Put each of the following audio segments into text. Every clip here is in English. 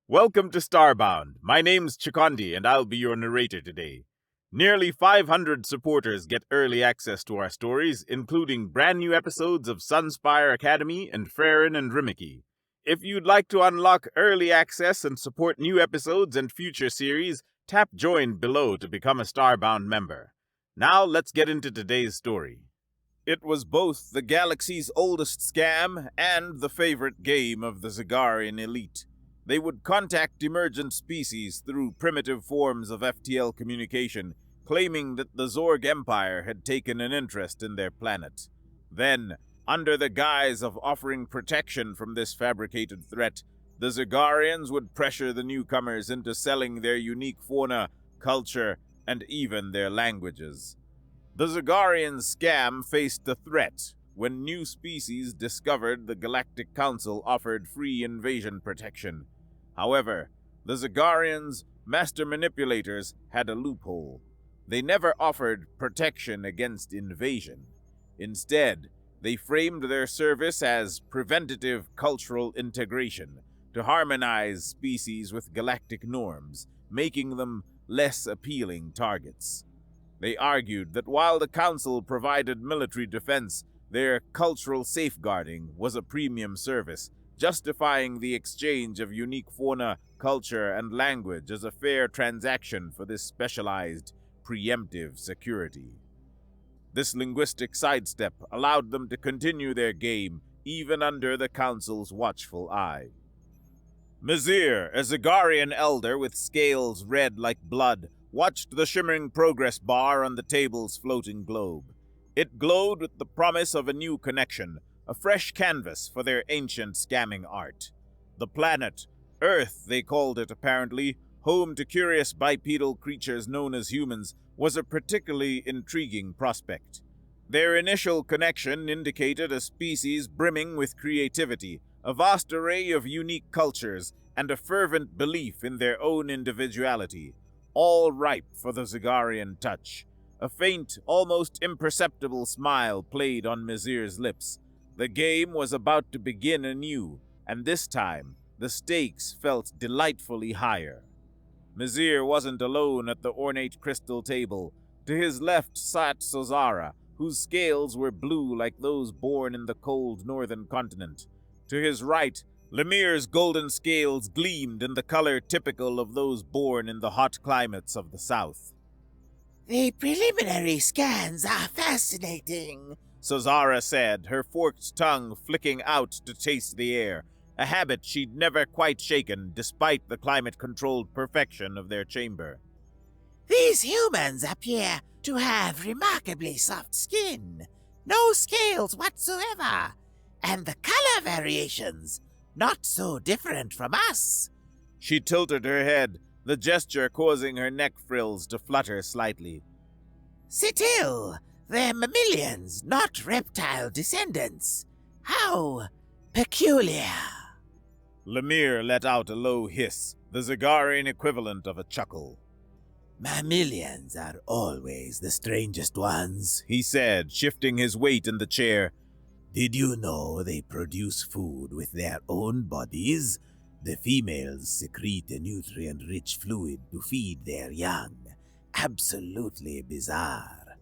Welcome to Starbound. My name's Chikondi, and I'll be your narrator today. Nearly 500 supporters get early access to our stories, including brand new episodes of Sunspire Academy and Farron and Rimiki. If you'd like to unlock early access and support new episodes and future series, tap Join below to become a Starbound member. Now let's get into today's story. It was both the galaxy's oldest scam and the favorite game of the Zagarian elite. They would contact emergent species through primitive forms of FTL communication, claiming that the Zorg Empire had taken an interest in their planet. Then, under the guise of offering protection from this fabricated threat, the Zagarians would pressure the newcomers into selling their unique fauna, culture, and even their languages. The Zagarian scam faced a threat when new species discovered the Galactic Council offered free invasion protection. However, the Zagarians, master manipulators, had a loophole. They never offered protection against invasion. Instead, they framed their service as preventative cultural integration to harmonize species with galactic norms, making them less appealing targets. They argued that while the Council provided military defense, their cultural safeguarding was a premium service, justifying the exchange of unique fauna, culture, and language as a fair transaction for this specialized, preemptive security. This linguistic sidestep allowed them to continue their game even under the Council's watchful eye. Mizir, a Zagarian elder with scales red like blood, watched the shimmering progress bar on the table's floating globe. It glowed with the promise of a new connection, a fresh canvas for their ancient scamming art. The planet, Earth they called it apparently, home to curious bipedal creatures known as humans, was a particularly intriguing prospect. Their initial connection indicated a species brimming with creativity, a vast array of unique cultures, and a fervent belief in their own individuality, all ripe for the Zagarian touch. A faint, almost imperceptible smile played on Mizir's lips. The game was about to begin anew, and this time, the stakes felt delightfully higher. Mizir wasn't alone at the ornate crystal table. To his left sat Sozara, whose scales were blue like those born in the cold northern continent. To his right, Lemir's golden scales gleamed in the color typical of those born in the hot climates of the south. "The preliminary scans are fascinating," Sozara said, her forked tongue flicking out to taste the air, a habit she'd never quite shaken despite the climate-controlled perfection of their chamber. "These humans appear to have remarkably soft skin, no scales whatsoever, and the color variations not so different from us." She tilted her head, the gesture causing her neck frills to flutter slightly. "Still, they're mammalians, not reptile descendants. How peculiar." Lemire let out a low hiss, the Zagarian equivalent of a chuckle. "Mammalians are always the strangest ones," he said, shifting his weight in the chair. "Did you know they produce food with their own bodies? The females secrete a nutrient-rich fluid to feed their young. Absolutely bizarre."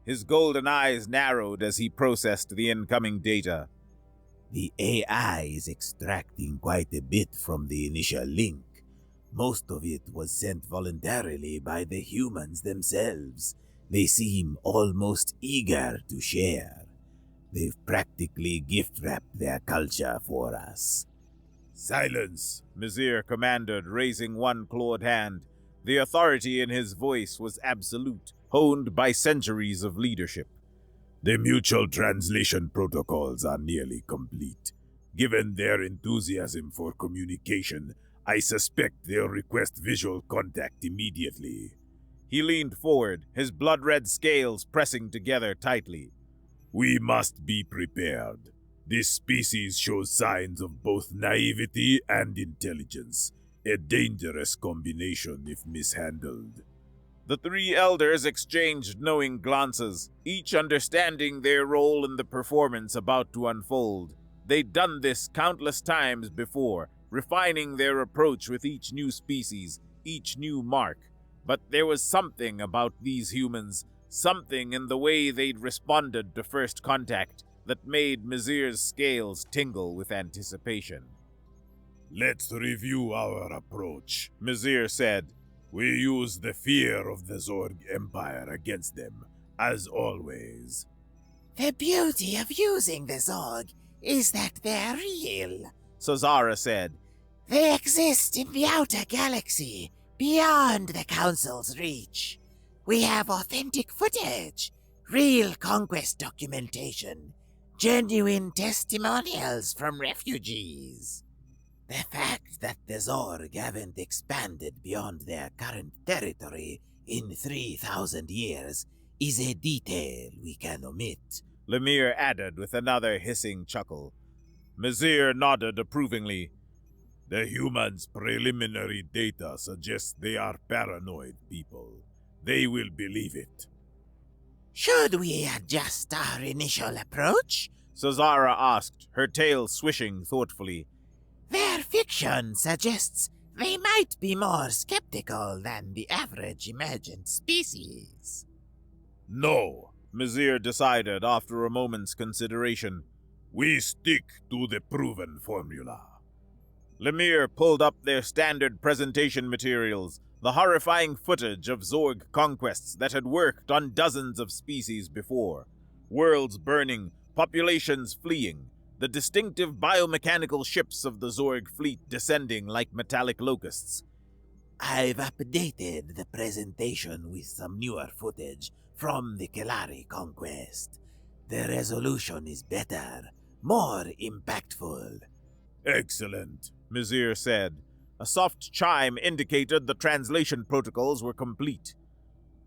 His golden eyes narrowed as he processed the incoming data. "The AI is extracting quite a bit from the initial link. Most of it was sent voluntarily by the humans themselves. They seem almost eager to share. They've practically gift-wrapped their culture for us." "Silence," Mizir commanded, raising one clawed hand. The authority in his voice was absolute, honed by centuries of leadership. "The mutual translation protocols are nearly complete. Given their enthusiasm for communication, I suspect they'll request visual contact immediately." He leaned forward, his blood-red scales pressing together tightly. "We must be prepared. This species shows signs of both naivety and intelligence, a dangerous combination if mishandled." The three elders exchanged knowing glances, each understanding their role in the performance about to unfold. They'd done this countless times before, refining their approach with each new species, each new mark. But there was something about these humans, something in the way they'd responded to first contact, that made Mizir's scales tingle with anticipation. Let's review our approach, Mizir said. We use the fear of the Zorg Empire against them, as always. The beauty of using the Zorg is that they're real, Sazara said. They exist in the outer galaxy, beyond the Council's reach. We have authentic footage, real conquest documentation, genuine testimonials from refugees. The fact that the Zorg haven't expanded beyond their current territory in 3,000 years is a detail we can omit, Lemire added with another hissing chuckle. Mizir nodded approvingly. The humans' preliminary data suggests they are paranoid people. They will believe it. Should we adjust our initial approach? Sazara asked, her tail swishing thoughtfully. Their fiction suggests they might be more skeptical than the average emergent species. No, Mizir decided after a moment's consideration. We stick to the proven formula. Lemire pulled up their standard presentation materials, the horrifying footage of Zorg conquests that had worked on dozens of species before. Worlds burning, populations fleeing, the distinctive biomechanical ships of the Zorg fleet descending like metallic locusts. I've updated the presentation with some newer footage from the Kelari conquest. The resolution is better, more impactful. Excellent, Mizir said. A soft chime indicated the translation protocols were complete.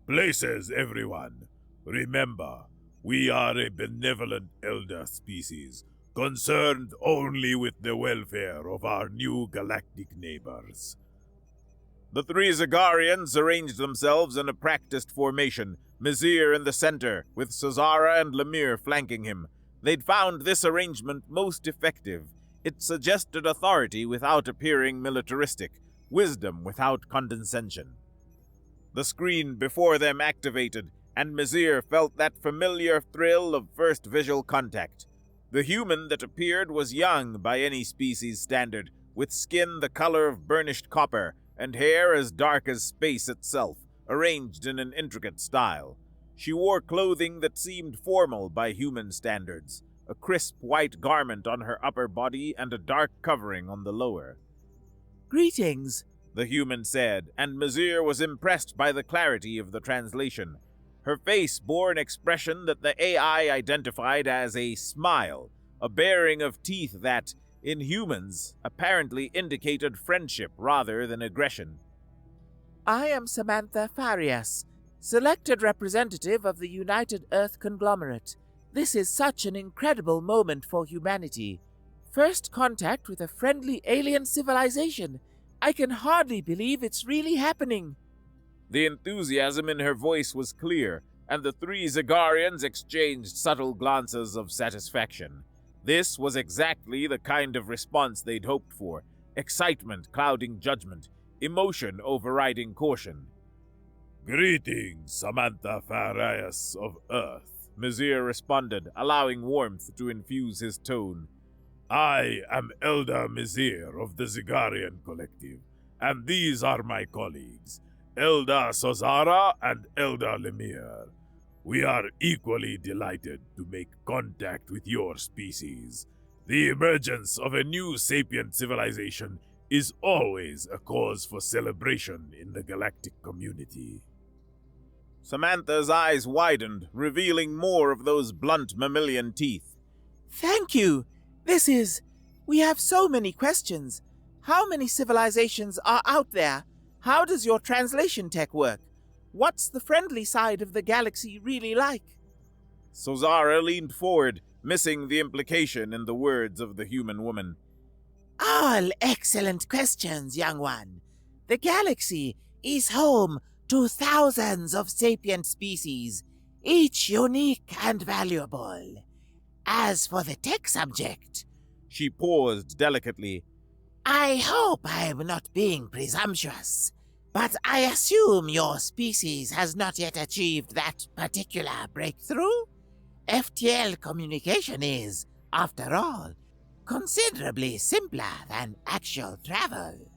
Places, everyone. Remember, we are a benevolent elder species, concerned only with the welfare of our new galactic neighbors. The three Zagarians arranged themselves in a practiced formation, Mizir in the center, with Sazara and Lemire flanking him. They'd found this arrangement most effective. It suggested authority without appearing militaristic, wisdom without condescension. The screen before them activated, and Mizir felt that familiar thrill of first visual contact. The human that appeared was young by any species standard, with skin the color of burnished copper and hair as dark as space itself, arranged in an intricate style. She wore clothing that seemed formal by human standards, a crisp white garment on her upper body and a dark covering on the lower. Greetings, the human said, and Mizir was impressed by the clarity of the translation. Her face bore an expression that the AI identified as a smile, a baring of teeth that, in humans, apparently indicated friendship rather than aggression. I am Samantha Farias, selected representative of the United Earth Conglomerate. This is such an incredible moment for humanity. First contact with a friendly alien civilization. I can hardly believe it's really happening. The enthusiasm in her voice was clear, and the three Zagarians exchanged subtle glances of satisfaction. This was exactly the kind of response they'd hoped for, excitement clouding judgment, emotion overriding caution. Greetings, Samantha Farias of Earth, Mizir responded, allowing warmth to infuse his tone. I am Elder Mizir of the Zagarian Collective, and these are my colleagues, Elder Sazara and Elder Lemire. We are equally delighted to make contact with your species. The emergence of a new sapient civilization is always a cause for celebration in the galactic community. Samantha's eyes widened, revealing more of those blunt mammalian teeth. Thank you. We have so many questions. How many civilizations are out there? How does your translation tech work? What's the friendly side of the galaxy really like? Sazara leaned forward, missing the implication in the words of the human woman. All excellent questions, young one. The galaxy is home to thousands of sapient species, each unique and valuable. As for the tech subject, She paused delicately. I hope I'm not being presumptuous, but I assume your species has not yet achieved that particular breakthrough? FTL communication is, after all, considerably simpler than actual travel.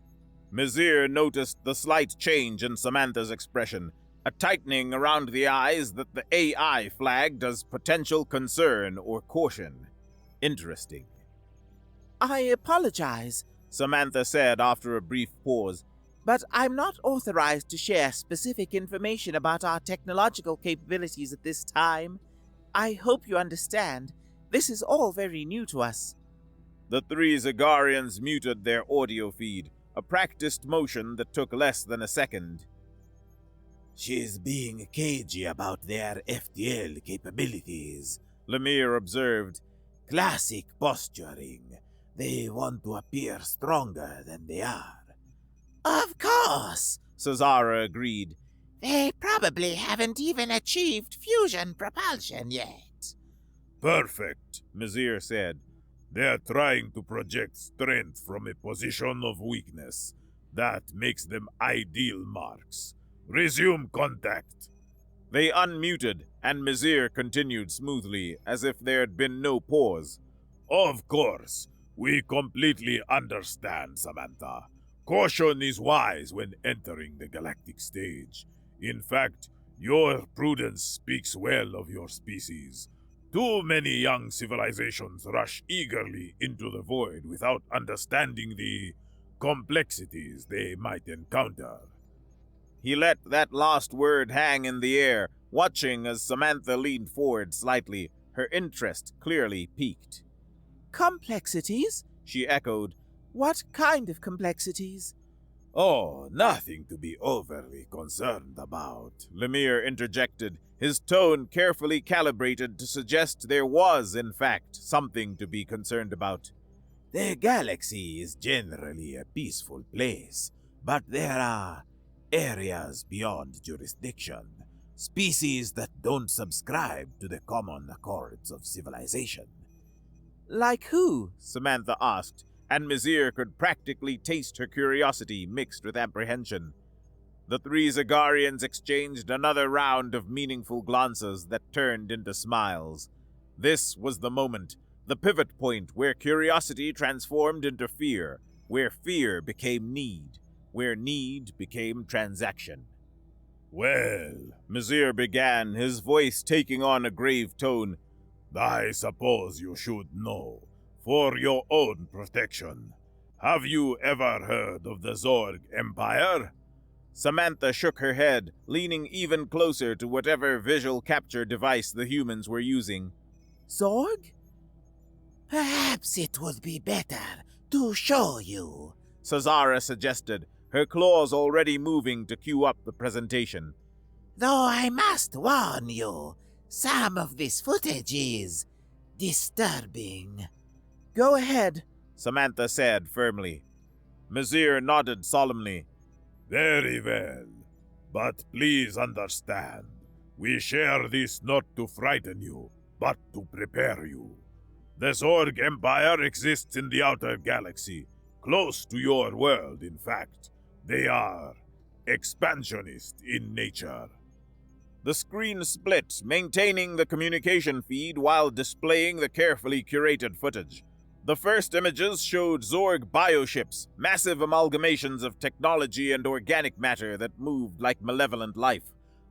Mizir noticed the slight change in Samantha's expression, a tightening around the eyes that the AI flagged as potential concern or caution. Interesting. I apologize, Samantha said after a brief pause. but I'm not authorized to share specific information about our technological capabilities at this time. I hope you understand. This is all very new to us. The three Zagarians muted their audio feed, a practiced motion that took less than a second. She's being cagey about their FTL capabilities, Lemire observed. Classic posturing. They want to appear stronger than they are. Of course, Cesara agreed. they probably haven't even achieved fusion propulsion yet. Perfect, Mizir said. they're trying to project strength from a position of weakness. That makes them ideal marks. Resume contact. They unmuted, and Mizir continued smoothly, as if there had been no pause. Of course, we completely understand, Samantha. Caution is wise when entering the galactic stage. In fact, your prudence speaks well of your species. Too many young civilizations rush eagerly into the void without understanding the complexities they might encounter. He let that last word hang in the air, watching as Samantha leaned forward slightly, her interest clearly piqued. Complexities? She echoed. What kind of complexities? Oh, nothing to be overly concerned about, Lemire interjected, his tone carefully calibrated to suggest there was, in fact, something to be concerned about. The galaxy is generally a peaceful place, but there are areas beyond jurisdiction, species that don't subscribe to the common accords of civilization. Like who? Samantha asked, and Mizir could practically taste her curiosity mixed with apprehension. The three Zagarians exchanged another round of meaningful glances that turned into smiles. This was the moment, the pivot point where curiosity transformed into fear, where fear became need, where need became transaction. Well, Mizir began, his voice taking on a grave tone. I suppose you should know, for your own protection. Have you ever heard of the Zorg Empire? Samantha shook her head, leaning even closer to whatever visual capture device the humans were using. Zorg? Perhaps it would be better to show you, Cesara suggested, her claws already moving to cue up the presentation. though I must warn you, some of this footage is disturbing. Go ahead, Samantha said firmly. Mizir nodded solemnly. Very well. But please understand, we share this not to frighten you, but to prepare you. The Zorg Empire exists in the outer galaxy, close to your world, in fact. They are expansionist in nature. The screen split, maintaining the communication feed while displaying the carefully curated footage. The first images showed Zorg bioships, massive amalgamations of technology and organic matter that moved like malevolent life.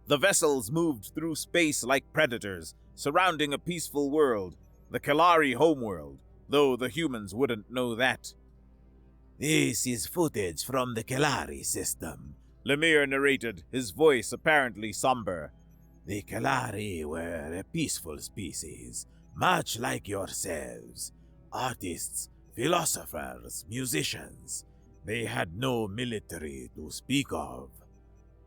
The vessels moved through space like predators, surrounding a peaceful world, the Kalari homeworld, though the humans wouldn't know that. This is footage from the Kalari system, Lemire narrated, his voice apparently somber. The Kalari were a peaceful species, much like yourselves. Artists, philosophers, musicians. They had no military to speak of.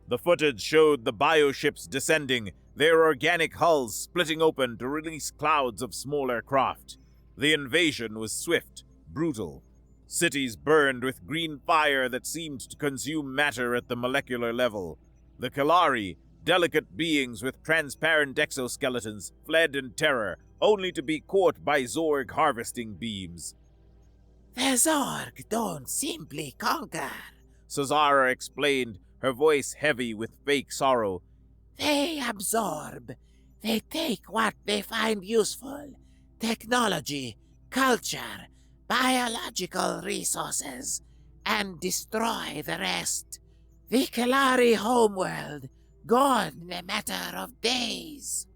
The footage showed the bioships descending, their organic hulls splitting open to release clouds of smaller craft. The invasion was swift, brutal. Cities burned with green fire that seemed to consume matter at the molecular level. The Kalari, delicate beings with transparent exoskeletons, fled in terror, only to be caught by Zorg harvesting beams. The Zorg don't simply conquer. Cesara explained, her voice heavy with fake sorrow. They absorb. They take what they find useful. Technology, culture, biological resources, and destroy the rest. The Kalari homeworld, gone in a matter of days.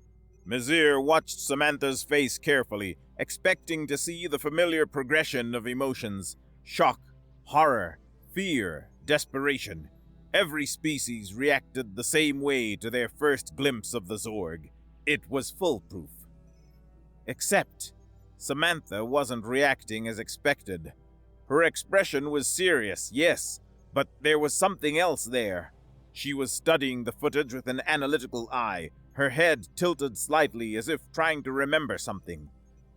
Mizir watched Samantha's face carefully, expecting to see the familiar progression of emotions: shock, horror, fear, desperation. Every species reacted the same way to their first glimpse of the Zorg. It was foolproof. Except, Samantha wasn't reacting as expected. Her expression was serious, yes, but there was something else there. She was studying the footage with an analytical eye, her head tilted slightly as if trying to remember something.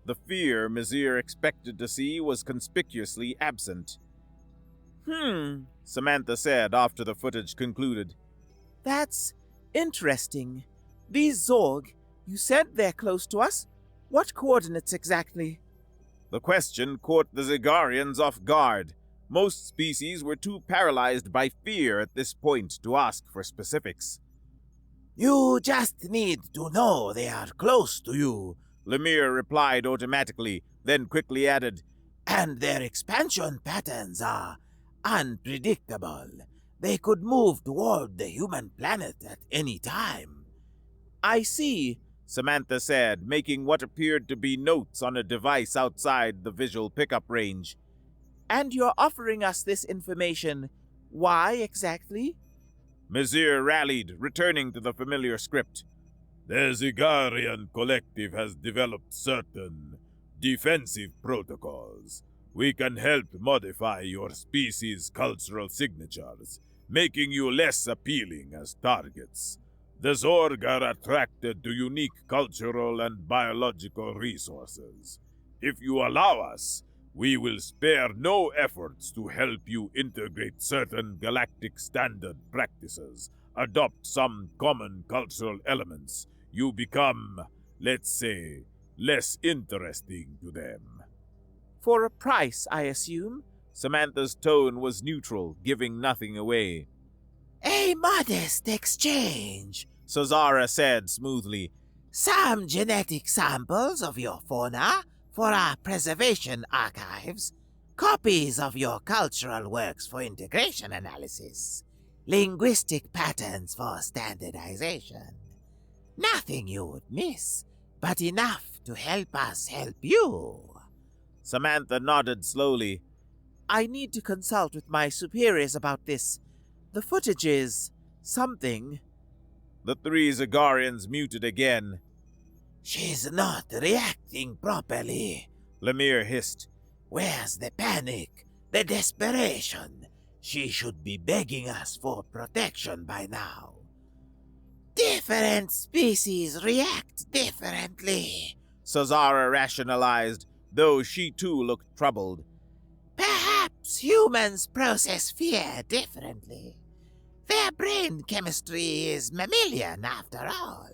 The fear Mizir expected to see was conspicuously absent. Samantha said after the footage concluded. That's interesting. These Zorg, you said they're close to us? What coordinates exactly? The question caught the Zigarians off guard. Most species were too paralyzed by fear at this point to ask for specifics. You just need to know they are close to you, Lemire replied automatically, then quickly added, and their expansion patterns are unpredictable. They could move toward the human planet at any time. I see, Samantha said, making what appeared to be notes on a device outside the visual pickup range. And you're offering us this information. Why exactly? Mizir rallied, returning to the familiar script. The Zigarian collective has developed certain defensive protocols. We can help modify your species' cultural signatures, making you less appealing as targets. The Zorg are attracted to unique cultural and biological resources. If you allow us, we will spare no efforts to help you integrate certain galactic standard practices, adopt some common cultural elements. You become, let's say, less interesting to them. For a price, I assume? Samantha's tone was neutral, giving nothing away. A modest exchange, Cesara said smoothly. Some genetic samples of your fauna for our preservation archives, copies of your cultural works for integration analysis, linguistic patterns for standardization. Nothing you would miss, but enough to help us help you. Samantha nodded slowly. I need to consult with my superiors about this. The footage is something. The three Zagarians muted again. She's not reacting properly, Lemire hissed. Where's the panic, the desperation? She should be begging us for protection by now. Different species react differently, Cesara rationalized, though she too looked troubled. Perhaps humans process fear differently. Their brain chemistry is mammalian after all.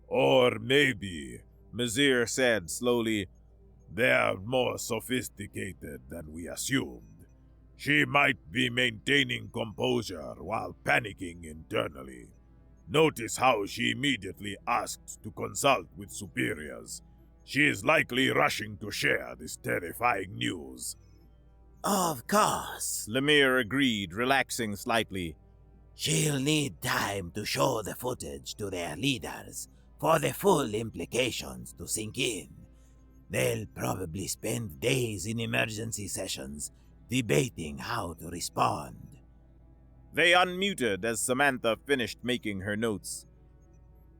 Or maybe, Mizir said slowly, they are more sophisticated than we assumed. She might be maintaining composure while panicking internally. Notice how she immediately asked to consult with superiors. She is likely rushing to share this terrifying news. Of course, Lemire agreed, relaxing slightly. She'll need time to show the footage to their leaders for the full implications to sink in. They'll probably spend days in emergency sessions debating how to respond. They unmuted as Samantha finished making her notes.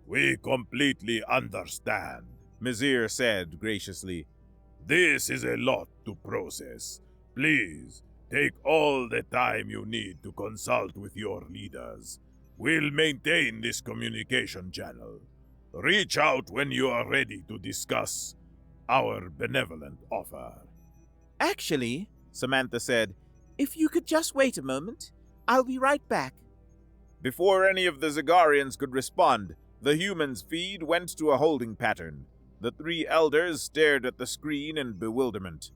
We completely understand, Mizir said graciously. This is a lot to process. Please, take all the time you need to consult with your leaders. We'll maintain this communication channel. Reach out when you are ready to discuss our benevolent offer. Actually, Samantha said, if you could just wait a moment, I'll be right back. Before any of the Zagarians could respond, the human's feed went to a holding pattern. The three elders stared at the screen in bewilderment.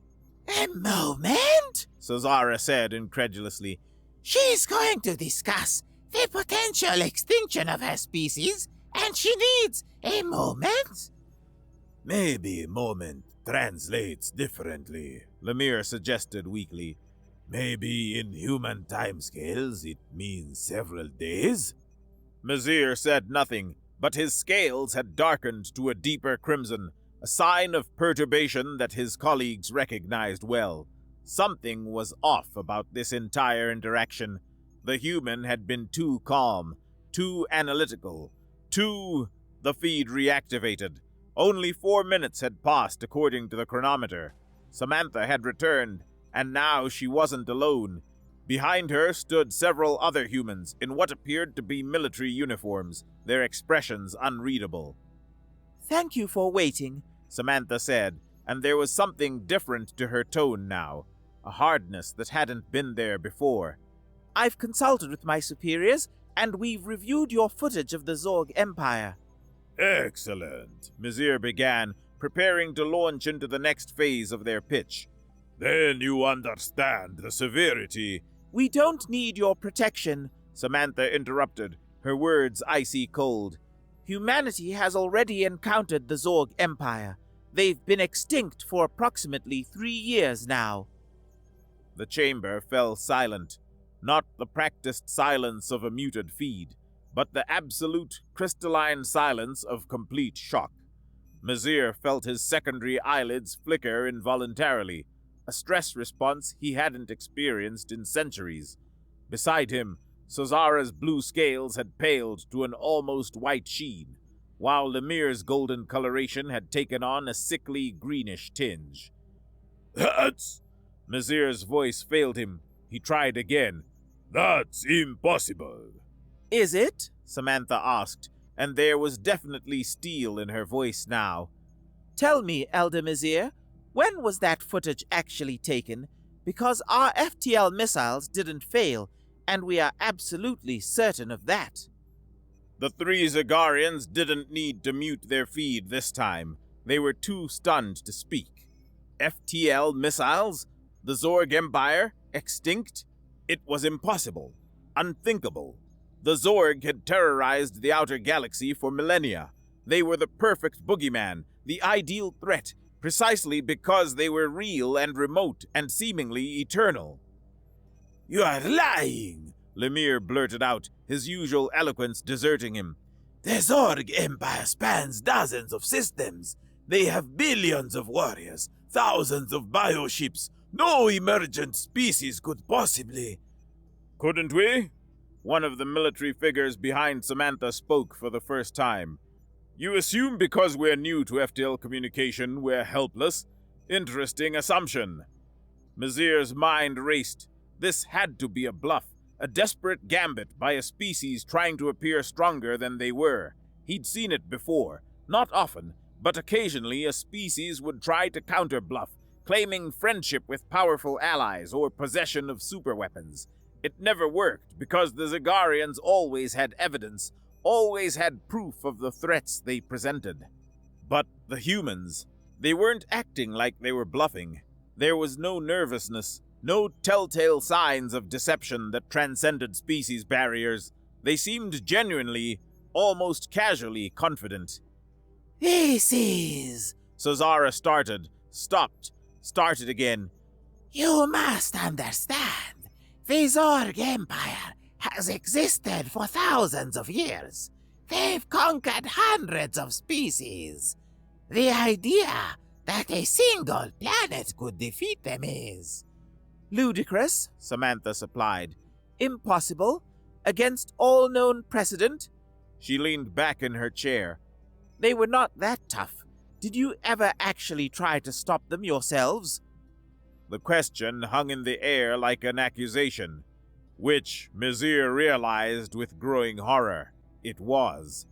A moment? Cesara said incredulously. She's going to discuss the potential extinction of her species, and she needs a moment? Maybe moment translates differently, Lemire suggested weakly. Maybe in human timescales it means several days? Mizir said nothing, but his scales had darkened to a deeper crimson, a sign of perturbation that his colleagues recognized well. Something was off about this entire interaction. The human had been too calm, too analytical, too... The feed reactivated. Only 4 minutes had passed according to the chronometer. Samantha had returned, and now she wasn't alone. Behind her stood several other humans in what appeared to be military uniforms, their expressions unreadable. Thank you for waiting, Samantha said, and there was something different to her tone now, a hardness that hadn't been there before. I've consulted with my superiors, and we've reviewed your footage of the Zorg Empire. Excellent. Mizir began, preparing to launch into the next phase of their pitch. Then you understand the severity. We don't need your protection, Samantha interrupted, her words icy cold. Humanity has already encountered the Zorg Empire. They've been extinct for approximately 3 years now. The chamber fell silent, not the practiced silence of a muted feed, but the absolute, crystalline silence of complete shock. Mizir felt his secondary eyelids flicker involuntarily, a stress response he hadn't experienced in centuries. Beside him, Cesara's blue scales had paled to an almost white sheen, while Lemire's golden coloration had taken on a sickly greenish tinge. That's... Mizir's voice failed him. He tried again. That's impossible. Is it? Samantha asked, and there was definitely steel in her voice now. Tell me, Elder Mizir, when was that footage actually taken? Because our FTL missiles didn't fail, and we are absolutely certain of that. The 3 Zagarians didn't need to mute their feed this time. They were too stunned to speak. FTL missiles? The Zorg Empire? Extinct? It was impossible. Unthinkable. The Zorg had terrorized the outer galaxy for millennia. They were the perfect boogeyman, the ideal threat, precisely because they were real and remote and seemingly eternal. You are lying, Lemire blurted out, his usual eloquence deserting him. The Zorg Empire spans dozens of systems. They have billions of warriors, thousands of bioships. No emergent species could possibly... Couldn't we? One of the military figures behind Samantha spoke for the first time. You assume because we're new to FTL communication, we're helpless? Interesting assumption. Mizir's mind raced. This had to be a bluff, a desperate gambit by a species trying to appear stronger than they were. He'd seen it before. Not often, but occasionally a species would try to counter-bluff, claiming friendship with powerful allies or possession of superweapons. It never worked because the Zagarians always had evidence, always had proof of the threats they presented. But the humans, they weren't acting like they were bluffing. There was no nervousness, no telltale signs of deception that transcended species barriers. They seemed genuinely, almost casually confident. This is... Cesara started, stopped, started again. You must understand. The Zorg Empire has existed for thousands of years. They've conquered hundreds of species. The idea that a single planet could defeat them is... Ludicrous, Samantha supplied. impossible, against all known precedent. She leaned back in her chair. They were not that tough. Did you ever actually try to stop them yourselves? The question hung in the air like an accusation, which Mizir realized with growing horror. It was.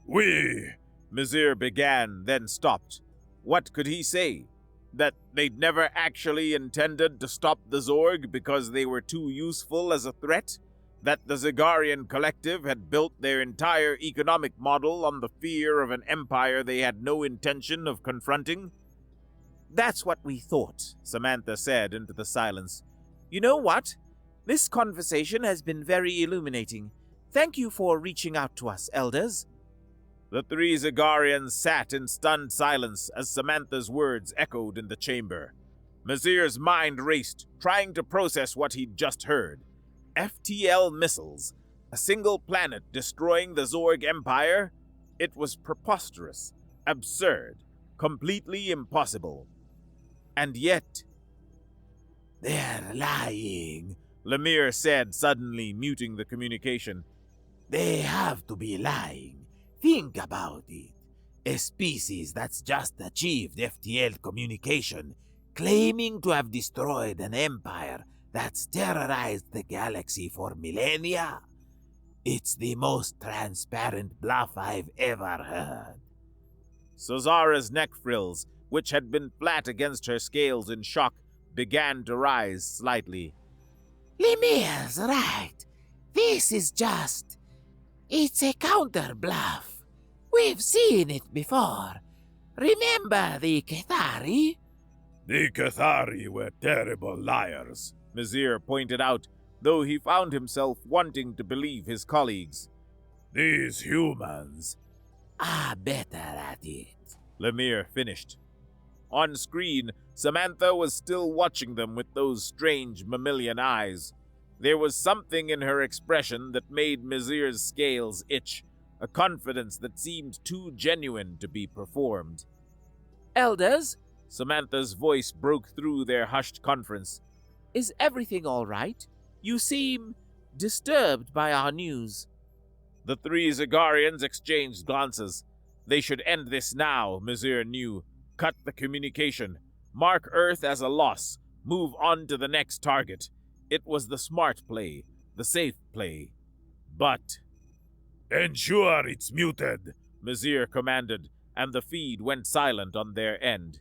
We... Mizir began, then stopped. What could he say? That they'd never actually intended to stop the Zorg because they were too useful as a threat? That the Zagarian collective had built their entire economic model on the fear of an empire they had no intention of confronting? That's what we thought, Samantha said into the silence. You know what? This conversation has been very illuminating. Thank you for reaching out to us, elders. The three Zagarians sat in stunned silence as Samantha's words echoed in the chamber. Mazir's mind raced, trying to process what he'd just heard. FTL missiles, a single planet destroying the Zorg Empire? It was preposterous, absurd, completely impossible. And yet... They're lying, Lemire said, suddenly muting the communication. They have to be lying. Think about it. A species that's just achieved FTL communication, claiming to have destroyed an empire that's terrorized the galaxy for millennia. It's the most transparent bluff I've ever heard. Sozara's neck frills, which had been flat against her scales in shock, began to rise slightly. Lemire's right. This is just... It's a counter bluff. We've seen it before. Remember the Cathari? The Cathari were terrible liars. Mazir pointed out, though he found himself wanting to believe his colleagues. These humans are better at it, Lemire finished. On screen, Samantha was still watching them with those strange mammalian eyes. There was something in her expression that made Mazir's scales itch, a confidence that seemed too genuine to be performed. Elders, Samantha's voice broke through their hushed conference. Is everything all right? You seem disturbed by our news. The three Zagarians exchanged glances. They should end this now, Mazir knew. Cut the communication. Mark Earth as a loss. Move on to the next target. It was the smart play, the safe play. But... Ensure it's muted, Mazir commanded, and the feed went silent on their end.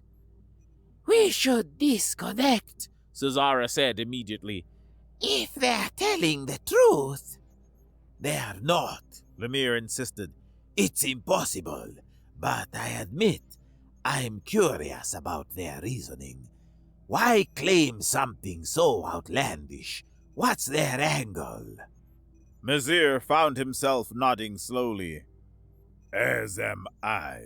We should disconnect, Sozara said immediately. If they're telling the truth. They're not, Lemire insisted. It's impossible, but I admit I'm curious about their reasoning. Why claim something so outlandish? What's their angle? Mazir found himself nodding slowly. As am I.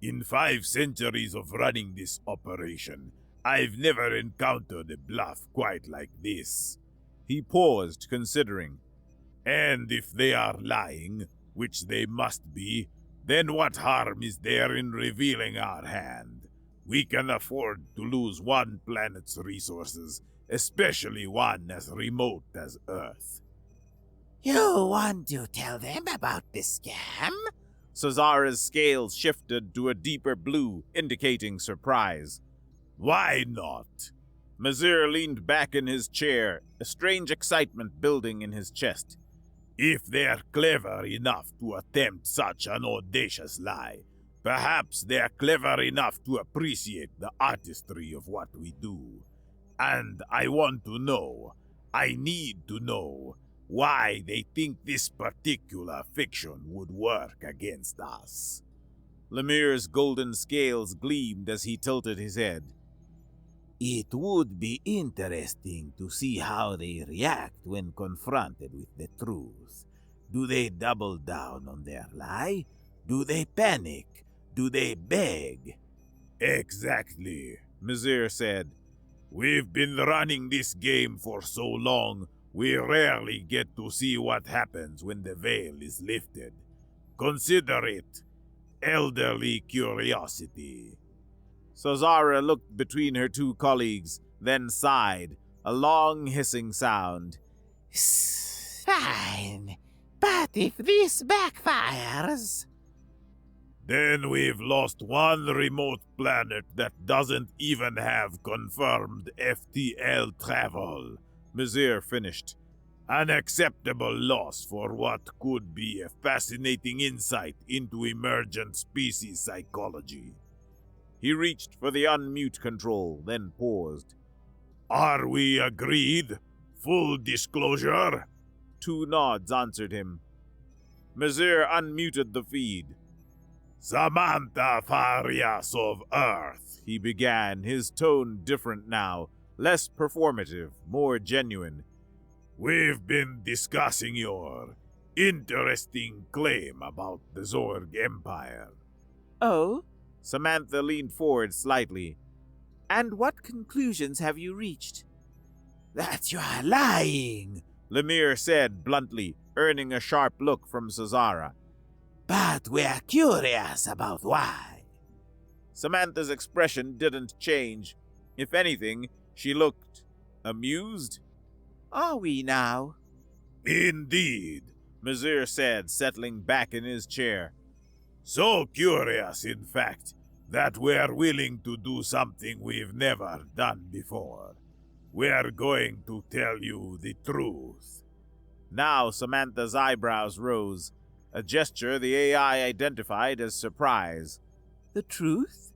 In 5 centuries of running this operation, I've never encountered a bluff quite like this. He paused, considering. And if they are lying, which they must be, then what harm is there in revealing our hand? We can afford to lose one planet's resources, especially one as remote as Earth. You want to tell them about the scam? Sozara's scales shifted to a deeper blue, indicating surprise. Why not? Mazir leaned back in his chair, a strange excitement building in his chest. If they're clever enough to attempt such an audacious lie, perhaps they're clever enough to appreciate the artistry of what we do. And I want to know, I need to know, why they think this particular fiction would work against us. Lemire's golden scales gleamed as he tilted his head. It would be interesting to see how they react when confronted with the truth. Do they double down on their lie? Do they panic? Do they beg? Exactly, Mazir said. We've been running this game for so long, we rarely get to see what happens when the veil is lifted. Consider it elderly curiosity. Sozara looked between her two colleagues, then sighed, a long hissing sound. Fine, but if this backfires... Then we've lost one remote planet that doesn't even have confirmed FTL travel, Mazir finished. An acceptable loss for what could be a fascinating insight into emergent species psychology. He reached for the unmute control, then paused. Are we agreed? Full disclosure? 2 nods answered him. Mazir unmuted the feed. Samantha Farias of Earth, he began, his tone different now, less performative, more genuine. we've been discussing your interesting claim about the Zorg Empire. Oh? Samantha leaned forward slightly. And what conclusions have you reached? That you are lying. Lemire said bluntly, earning a sharp look from Cesara. But we're curious about why. Samantha's expression didn't change. If anything, she looked amused. Are we now? Indeed, Mazir said, settling back in his chair. so curious, in fact, that we're willing to do something we've never done before. We're going to tell you the truth. Now Samantha's eyebrows rose, a gesture the AI identified as surprise. The truth?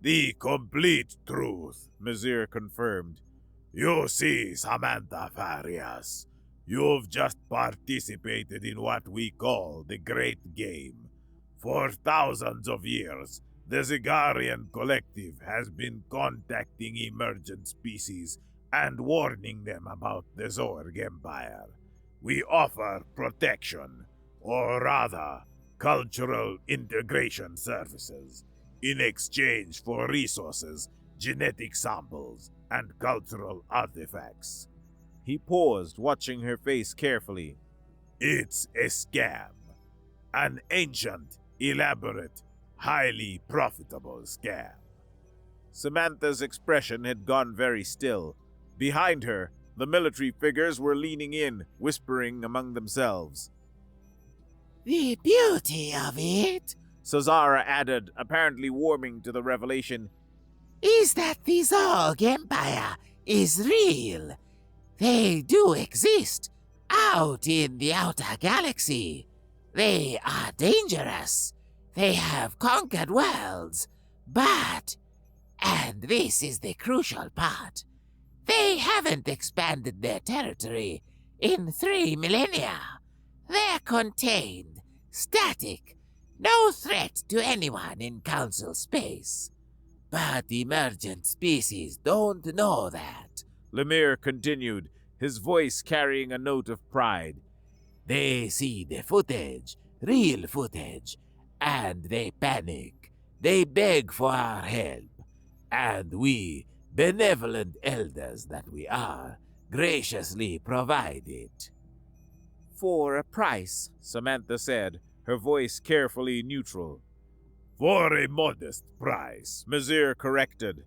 The complete truth, Mazir confirmed. You see, Samantha Farias, you've just participated in what we call the Great Game. For thousands of years, the Zigarian Collective has been contacting emergent species and warning them about the Zorg Empire. We offer protection, or rather, cultural integration services, in exchange for resources, genetic samples, and cultural artifacts. He paused, watching her face carefully. It's a scam. An ancient, elaborate, highly profitable scam. Samantha's expression had gone very still. Behind her, the military figures were leaning in, whispering among themselves. The beauty of it Cesara added, apparently warming to the revelation. is that the Zog Empire is real. They do exist out in the outer galaxy. They are dangerous. They have conquered worlds. But, and this is the crucial part, they haven't expanded their territory in 3 millennia. They're contained, static, no threat to anyone in Council space. But emergent species don't know that. Lemire continued, his voice carrying a note of pride. They see the footage, real footage, and they panic. They beg for our help. And we, benevolent elders that we are, graciously provide it. For a price. Samantha said, her voice carefully neutral. For a modest price. Mazir corrected.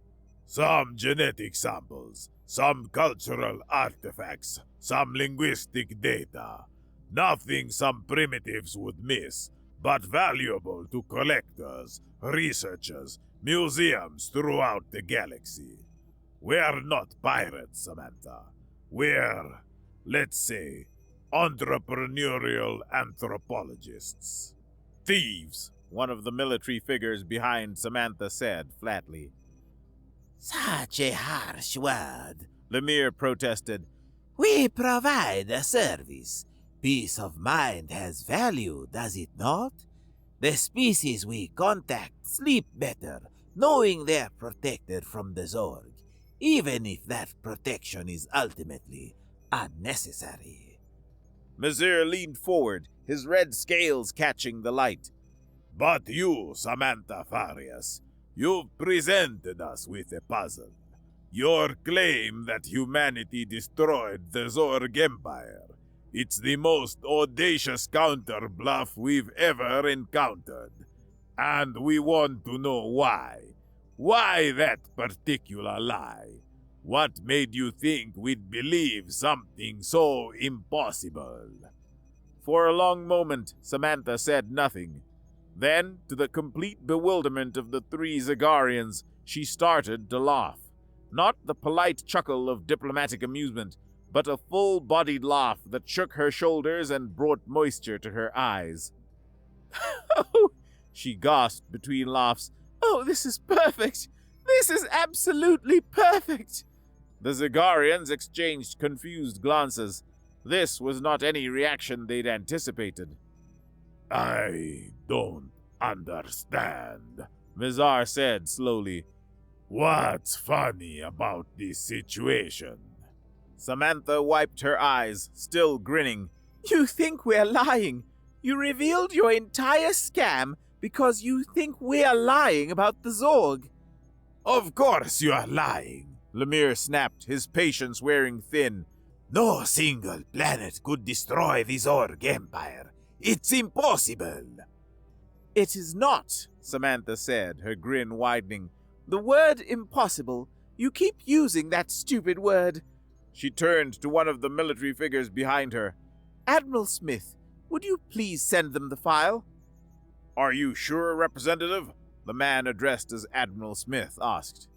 Some genetic samples, some cultural artifacts, some linguistic data. Nothing some primitives would miss, but valuable to collectors, researchers, museums throughout the galaxy. We're not pirates, Samantha. We're, let's say, entrepreneurial anthropologists. Thieves, one of the military figures behind Samantha said flatly. Such a harsh word. Lemire protested. We provide a service. Peace of mind has value, does it not? The species we contact sleep better, knowing they're protected from the Zorg, even if that protection is ultimately unnecessary. Mazir leaned forward, his red scales catching the light. But you, Samantha Farias, you've presented us with a puzzle. Your claim that humanity destroyed the Zorg Empire. It's the most audacious counter-bluff we've ever encountered. And we want to know why. Why that particular lie? What made you think we'd believe something so impossible? For a long moment, Samantha said nothing. Then, to the complete bewilderment of the 3 Zagarians, she started to laugh. Not the polite chuckle of diplomatic amusement, but a full-bodied laugh that shook her shoulders and brought moisture to her eyes. Oh, She gasped between laughs. oh, this is perfect. This is absolutely perfect. The Zagarians exchanged confused glances. This was not any reaction they'd anticipated. I don't understand. Mizar said slowly. What's funny about this situation? Samantha wiped her eyes, still grinning. You think we're lying? You revealed your entire scam because you think we're lying about the Zorg. Of course you are lying, Lemire snapped, his patience wearing thin. No single planet could destroy the Zorg Empire. It's impossible. It is not, Samantha said, her grin widening. The word impossible. You keep using that stupid word. She turned to one of the military figures behind her. Admiral Smith, would you please send them the file? Are you sure, Representative? The man addressed as Admiral Smith asked.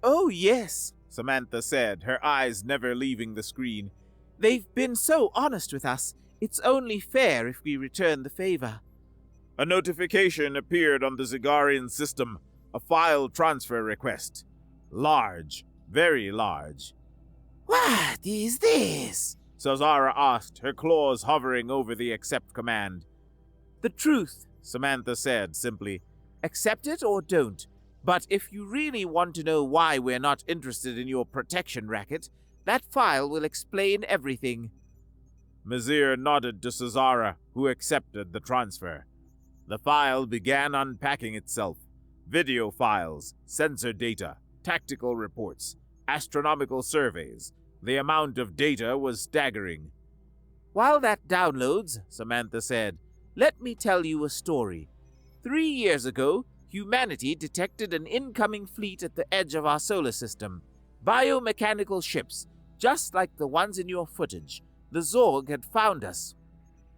Oh, yes, Samantha said, her eyes never leaving the screen. They've been so honest with us. It's only fair if we return the favor. A notification appeared on the Zigarian system, a file transfer request. Large, very large. What is this? Sazara asked, her claws hovering over the accept command. The truth, Samantha said simply. Accept it or don't. But if you really want to know why we're not interested in your protection racket, that file will explain everything. Mizir nodded to Sazara, who accepted the transfer. The file began unpacking itself. Video files, sensor data, tactical reports, astronomical surveys. The amount of data was staggering. While that downloads, Samantha said, let me tell you a story. 3 years ago, humanity detected an incoming fleet at the edge of our solar system. Biomechanical ships, just like the ones in your footage. The Zorg had found us.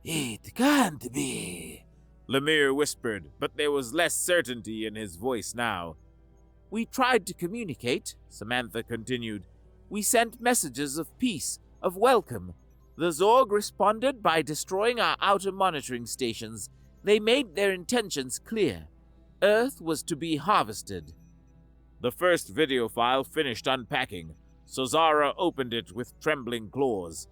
It can't be. Lemire whispered, but there was less certainty in his voice now. We tried to communicate, Samantha continued. We sent messages of peace, of welcome. The Zorg responded by destroying our outer monitoring stations. They made their intentions clear. Earth was to be harvested. The first video file finished unpacking. Sazara opened it with trembling claws.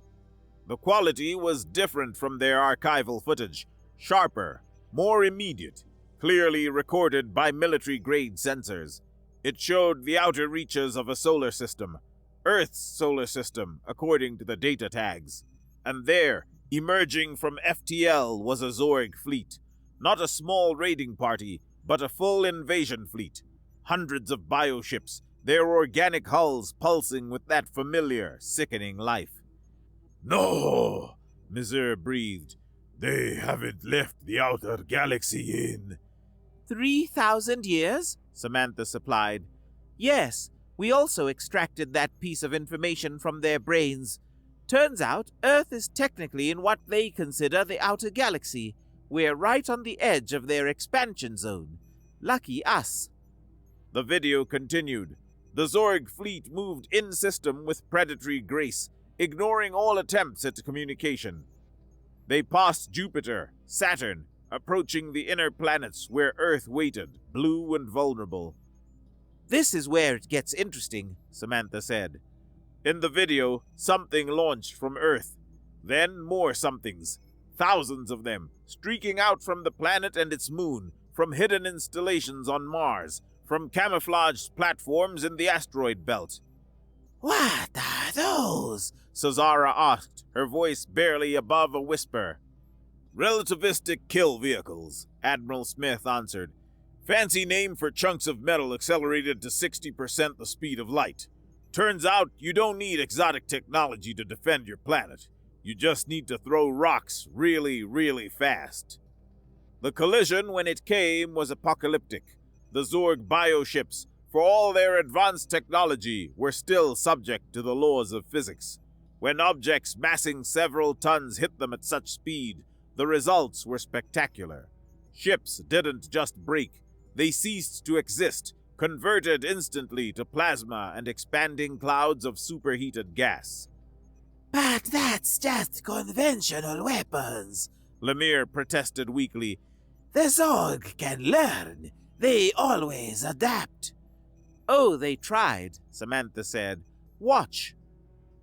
The quality was different from their archival footage. Sharper, more immediate, clearly recorded by military-grade sensors. It showed the outer reaches of a solar system, Earth's solar system, according to the data tags. And there, emerging from FTL, was a Zorg fleet. Not a small raiding party, but a full invasion fleet. Hundreds of bioships, their organic hulls pulsing with that familiar, sickening life. No, Mizir breathed. They haven't left the outer galaxy in 3,000 years? Samantha supplied. Yes, we also extracted that piece of information from their brains. Turns out, Earth is technically in what they consider the outer galaxy. We're right on the edge of their expansion zone. Lucky us. The video continued. The Zorg fleet moved in-system with predatory grace, ignoring all attempts at communication. They passed Jupiter, Saturn, approaching the inner planets where Earth waited, blue and vulnerable. This is where it gets interesting, Samantha said. In the video, something launched from Earth. Then more somethings. Thousands of them, streaking out from the planet and its moon, from hidden installations on Mars, from camouflaged platforms in the asteroid belt. What are those? Sazara asked, her voice barely above a whisper. Relativistic kill vehicles, Admiral Smith answered. Fancy name for chunks of metal accelerated to 60% the speed of light. Turns out you don't need exotic technology to defend your planet. You just need to throw rocks really, really fast. The collision, when it came, was apocalyptic. The Zorg bioships, for all their advanced technology, were still subject to the laws of physics. When objects massing several tons hit them at such speed, the results were spectacular. Ships didn't just break. They ceased to exist, converted instantly to plasma and expanding clouds of superheated gas. But that's just conventional weapons, Lemire protested weakly. The Zorg can learn. They always adapt. Oh, they tried, Samantha said. Watch.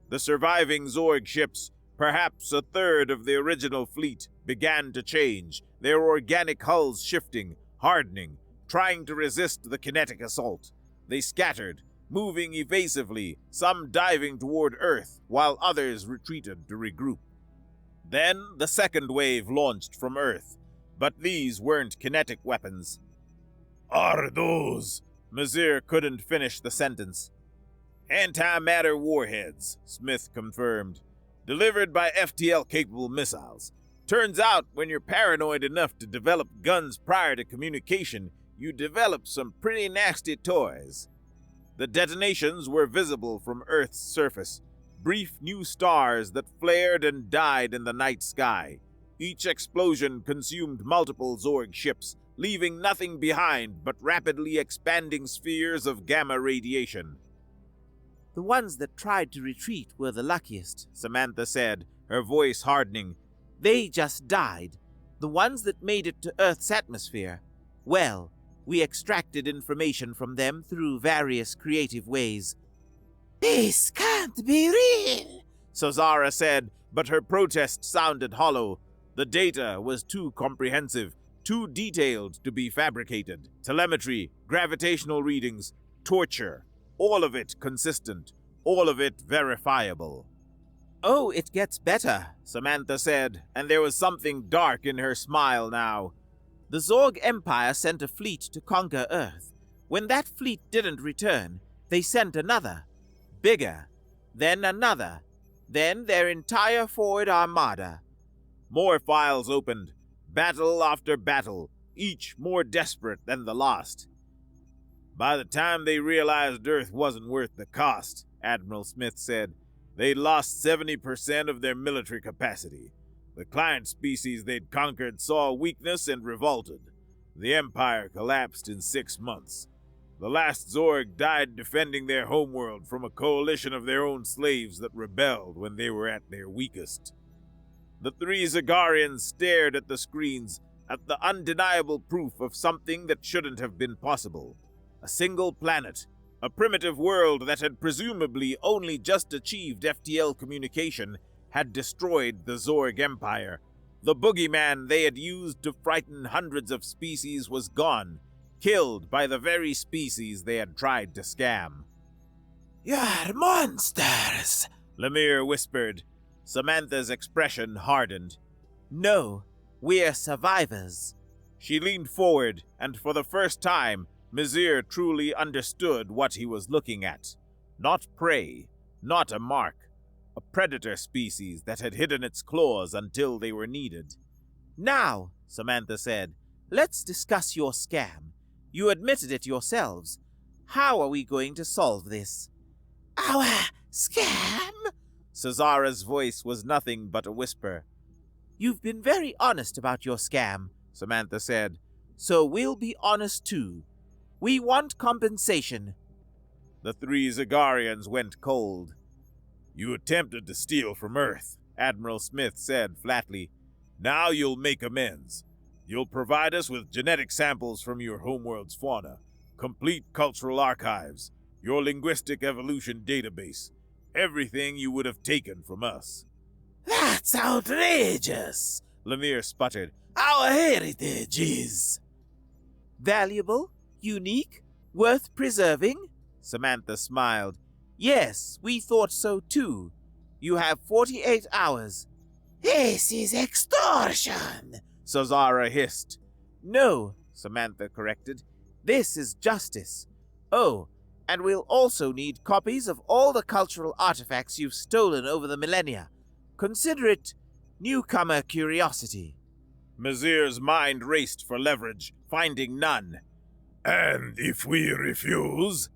The surviving Zorg ships, perhaps a third of the original fleet, began to change, their organic hulls shifting, hardening, trying to resist the kinetic assault. They scattered, moving evasively, some diving toward Earth, while others retreated to regroup. Then the second wave launched from Earth, but these weren't kinetic weapons. Are those? Mazir couldn't finish the sentence. Antimatter warheads, Smith confirmed, delivered by FTL-capable missiles. Turns out, when you're paranoid enough to develop guns prior to communication, you develop some pretty nasty toys. The detonations were visible from Earth's surface, brief new stars that flared and died in the night sky. Each explosion consumed multiple Zorg ships, leaving nothing behind but rapidly expanding spheres of gamma radiation. The ones that tried to retreat were the luckiest, Samantha said, her voice hardening. They just died. The ones that made it to Earth's atmosphere, well, we extracted information from them through various creative ways. This can't be real, Sazara said, but her protest sounded hollow. The data was too comprehensive, too detailed to be fabricated. Telemetry, gravitational readings, torture, all of it consistent, all of it verifiable. Oh, it gets better, Samantha said, and there was something dark in her smile now. The Zorg Empire sent a fleet to conquer Earth. When that fleet didn't return, they sent another, bigger, then another, then their entire forward armada. More files opened, battle after battle, each more desperate than the last. By the time they realized Earth wasn't worth the cost, Admiral Smith said, they'd lost 70% of their military capacity. The client species they'd conquered saw weakness and revolted. The Empire collapsed in 6 months. The last Zorg died defending their homeworld from a coalition of their own slaves that rebelled when they were at their weakest. The three Zagarians stared at the screens, at the undeniable proof of something that shouldn't have been possible. A single planet, a primitive world that had presumably only just achieved FTL communication, had destroyed the Zorg Empire. The boogeyman they had used to frighten hundreds of species was gone, killed by the very species they had tried to scam. You're monsters, Lemire whispered. Samantha's expression hardened. No, we're survivors. She leaned forward, and for the first time, Mazir truly understood what he was looking at. Not prey, not a mark. A predator species that had hidden its claws until they were needed. Now, Samantha said, let's discuss your scam. You admitted it yourselves. How are we going to solve this? Our scam? Sazara's voice was nothing but a whisper. You've been very honest about your scam, Samantha said, so we'll be honest too. We want compensation. The three Zagarians went cold. You attempted to steal from Earth, Admiral Smith said flatly. Now you'll make amends. You'll provide us with genetic samples from your homeworld's fauna, complete cultural archives, your linguistic evolution database, everything you would have taken from us. That's outrageous, Lemire sputtered. Our heritage is valuable, unique, worth preserving? Samantha smiled. Yes, we thought so too. You have 48 hours. This is extortion, Sazara hissed. No, Samantha corrected. This is justice. Oh, and we'll also need copies of all the cultural artifacts you've stolen over the millennia. Consider it newcomer curiosity. Mazir's mind raced for leverage, finding none. And if we refuse?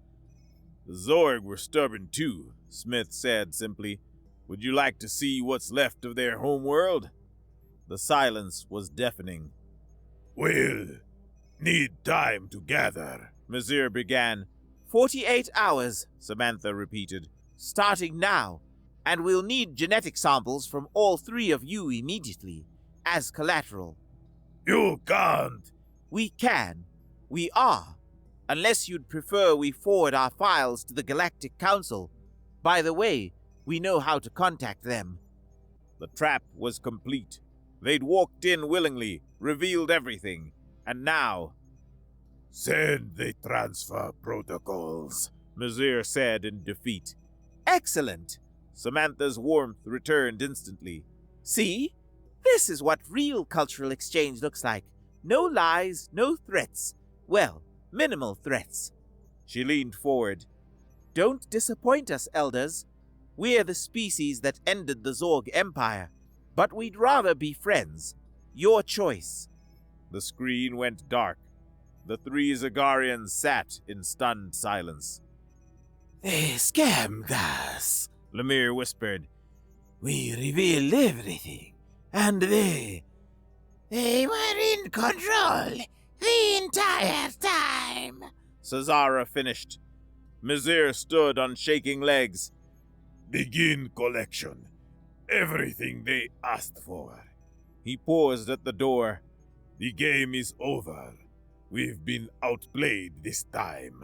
The Zorg were stubborn too, Smith said simply. Would you like to see what's left of their homeworld? The silence was deafening. We'll need time to gather, Mazir began. 48 hours, Samantha repeated. Starting now. And we'll need genetic samples from all three of you immediately, as collateral. You can't. We can. We are. Unless you'd prefer we forward our files to the Galactic Council. By the way, we know how to contact them. The trap was complete. They'd walked in willingly, revealed everything, and now Send the transfer protocols, Mizir said in defeat. Excellent! Samantha's warmth returned instantly. See? This is what real cultural exchange looks like. No lies, no threats. Well, minimal threats. She leaned forward. Don't disappoint us, elders. We're the species that ended the Zorg Empire, but we'd rather be friends. Your choice. The screen went dark. The three Zagarians sat in stunned silence. They scammed us. Lemire whispered. We revealed everything, and they were in control the entire time. Cesara finished. Mizir stood on shaking legs. begin collection. Everything they asked for. He paused at the door. The game is over. We've been outplayed this time.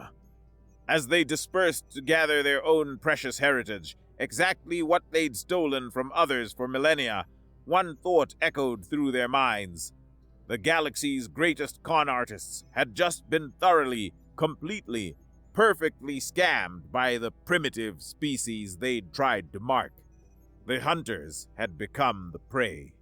As they dispersed to gather their own precious heritage, exactly what they'd stolen from others for millennia, one thought echoed through their minds. The galaxy's greatest con artists had just been thoroughly, completely, perfectly scammed by the primitive species they'd tried to mark. The hunters had become the prey.